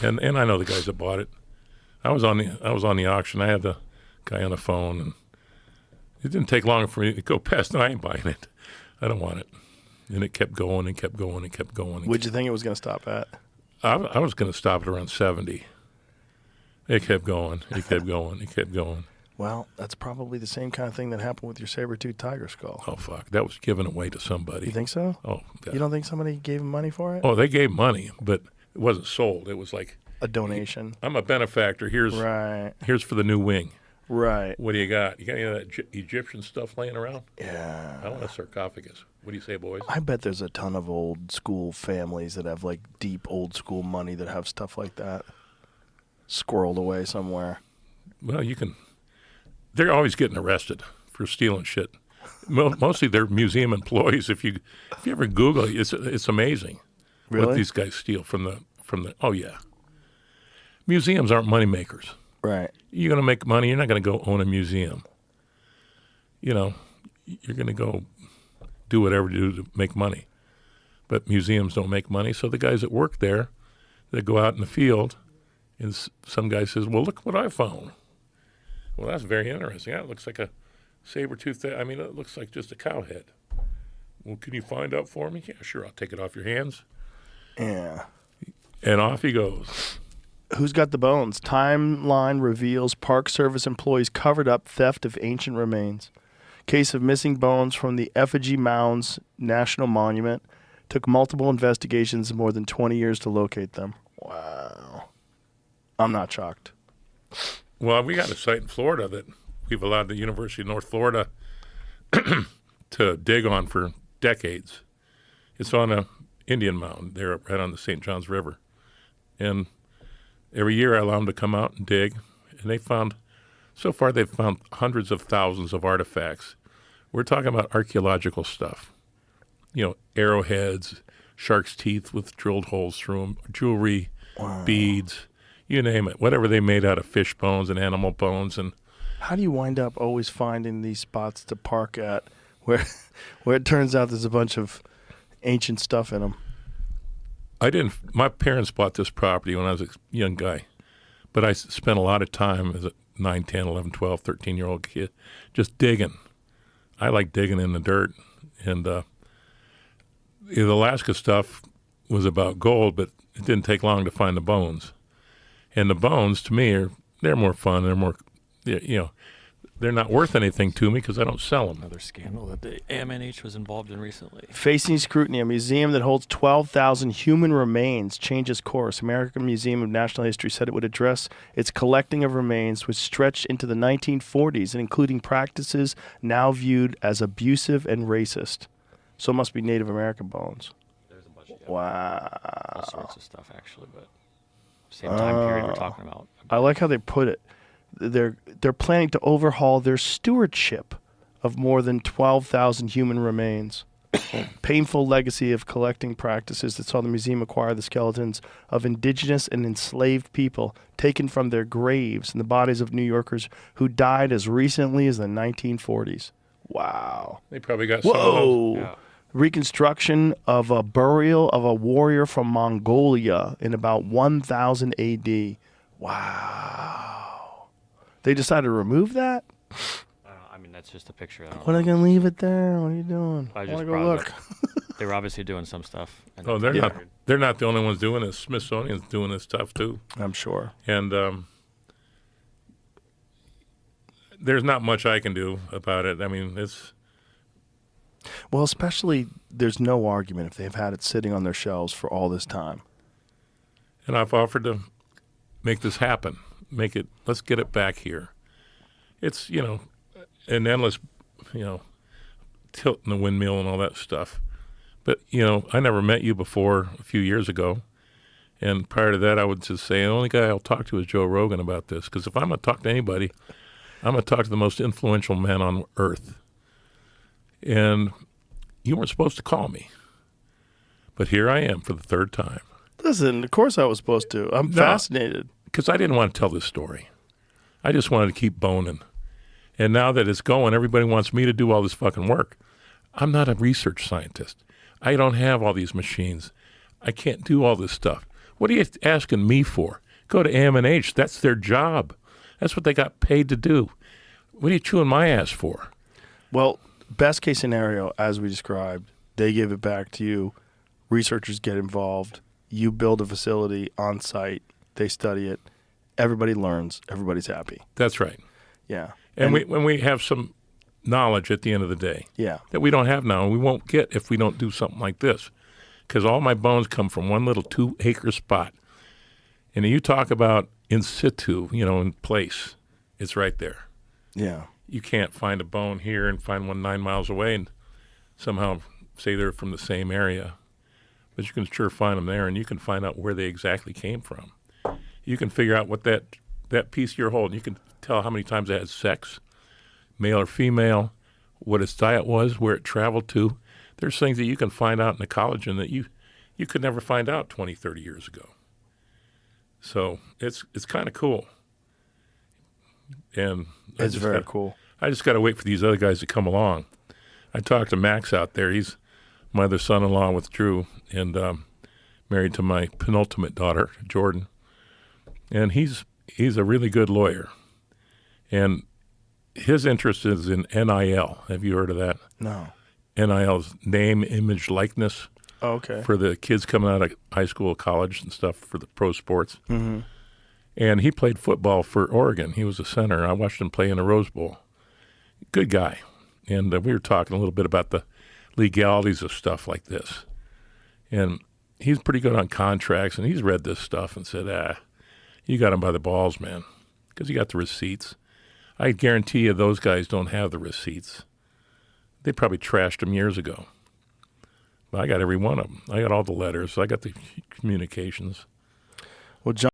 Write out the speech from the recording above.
And I know the guys that bought it. I was on the auction. I had the guy on the phone, and it didn't take long for me to go past. No, I ain't buying it. I don't want it. And it kept going and kept going and kept going. What'd you think it was going to stop at? I was going to stop at around 70. It kept going. It kept going. It kept going. Well, that's probably the same kind of thing that happened with your saber-tooth tiger skull. Oh, fuck. That was given away to somebody. You think so? Oh, yeah. You don't think somebody gave him money for it? Oh, they gave money, but it wasn't sold. It was like a donation. I'm a benefactor. Here's for the new wing. Right. What do you got? You got any of that Egyptian stuff laying around? Yeah. I want a sarcophagus. What do you say, boys? I bet there's a ton of old school families that have like deep old school money that have stuff like that squirreled away somewhere. Well, you can. They're always getting arrested for stealing shit. Mostly they're museum employees. If you ever Google it, it's amazing what these guys steal from the. Oh yeah. Museums aren't money makers. Right. You're going to make money. You're not going to go own a museum. You know, you're going to go do whatever you do to make money. But museums don't make money. So the guys that work there, they go out in the field, and some guy says, well, look what I found. Well, that's very interesting. That looks like a saber-toothed. I mean, it looks like just a cow head. Well, can you find out for me? Yeah, sure. I'll take it off your hands. Yeah. And off he goes. Who's got the bones? Timeline reveals Park Service employees covered up theft of ancient remains. Case of missing bones from the Effigy Mounds National Monument. Took multiple investigations and more than 20 years to locate them. Wow. I'm not shocked. Well, we got a site in Florida that we've allowed the University of North Florida to dig on for decades. It's on a Indian mound there right on the St. Johns River. And every year I allow them to come out and dig. And so far they've found hundreds of thousands of artifacts. We're talking about archeological stuff. You know, arrowheads, shark's teeth with drilled holes through them, jewelry, beads, you name it. Whatever they made out of fish bones and animal bones. And how do you wind up always finding these spots to park at where it turns out there's a bunch of ancient stuff in them? My parents bought this property when I was a young guy, but I spent a lot of time as a 9, 10, 11, 12, 13-year-old kid just digging. I like digging in the dirt. And the Alaska stuff was about gold, but it didn't take long to find the bones. And the bones, to me, they're more fun. They're more, they're not worth anything to me because I don't sell them. Another scandal that the AMNH was involved in recently. Facing scrutiny, a museum that holds 12,000 human remains changes course. American Museum of National History said it would address its collecting of remains, which stretched into the 1940s, and including practices now viewed as abusive and racist. So it must be Native American bones. There's a bunch of all sorts of stuff, actually, but same time period we're talking about. I like how they put it. They're planning to overhaul their stewardship of more than 12,000 human remains. Painful legacy of collecting practices that saw the museum acquire the skeletons of indigenous and enslaved people taken from their graves and the bodies of New Yorkers who died as recently as the 1940s. Wow. They probably got some of Whoa. those. Yeah. Reconstruction of a burial of a warrior from Mongolia in about 1000 AD. Wow. They decided to remove that? I mean, that's just a picture. I don't What are know. they going to leave it there? What are you doing? I I just want to go brought it look. up. They were obviously doing some stuff. And Oh, they're Yeah. not. They're not the only ones doing this. Smithsonian's doing this stuff too. I'm sure. And there's not much I can do about it. I mean, it's. Well, especially there's no argument if they've had it sitting on their shelves for all this time. And I've offered to make this happen. Let's get it back here. It's, an endless, tilt in the windmill and all that stuff. But, I never met you before a few years ago. And prior to that, I would just say the only guy I'll talk to is Joe Rogan about this. Because if I'm going to talk to anybody, I'm going to talk to the most influential man on earth. And you weren't supposed to call me. But here I am for the third time. Listen, of course I was supposed to. I'm fascinated. Because I didn't want to tell this story. I just wanted to keep boning. And now that it's going, everybody wants me to do all this fucking work. I'm not a research scientist. I don't have all these machines. I can't do all this stuff. What are you asking me for? Go to M&H. That's their job. That's what they got paid to do. What are you chewing my ass for? Well, best case scenario, as we described, they give it back to you. Researchers get involved. You build a facility on site. They study it. Everybody learns. Everybody's happy. That's right. Yeah. And when we have some knowledge at the end of the day Yeah. that we don't have now and we won't get if we don't do something like this. Because all my bones come from one little 2-acre spot. And you talk about in situ, in place, it's right there. Yeah. You can't find a bone here and find one 9 miles away and somehow say they're from the same area. But you can sure find them there, and you can find out where they exactly came from. You can figure out what that piece you're holding. You can tell how many times it had sex, male or female, what its diet was, where it traveled to. There's things that you can find out in the collagen that you could never find out 20, 30 years ago. So it's kind of cool. And It's very cool. I just got to wait for these other guys to come along. I talked to Max out there. He's my other son-in-law with Drew, and married to my penultimate daughter, Jordan. And he's a really good lawyer. And his interest is in NIL. Have you heard of that? No. NIL is name, image, likeness. Oh, okay. For the kids coming out of high school, college, and stuff for the pro sports. Mm-hmm. And he played football for Oregon. He was a center. I watched him play in the Rose Bowl. Good guy. And we were talking a little bit about the legalities of stuff like this. And he's pretty good on contracts, and he's read this stuff and said, you got him by the balls, man, because he got the receipts. I guarantee you those guys don't have the receipts. They probably trashed them years ago. I got every one of them. I got all the letters. I got the communications. Well, John,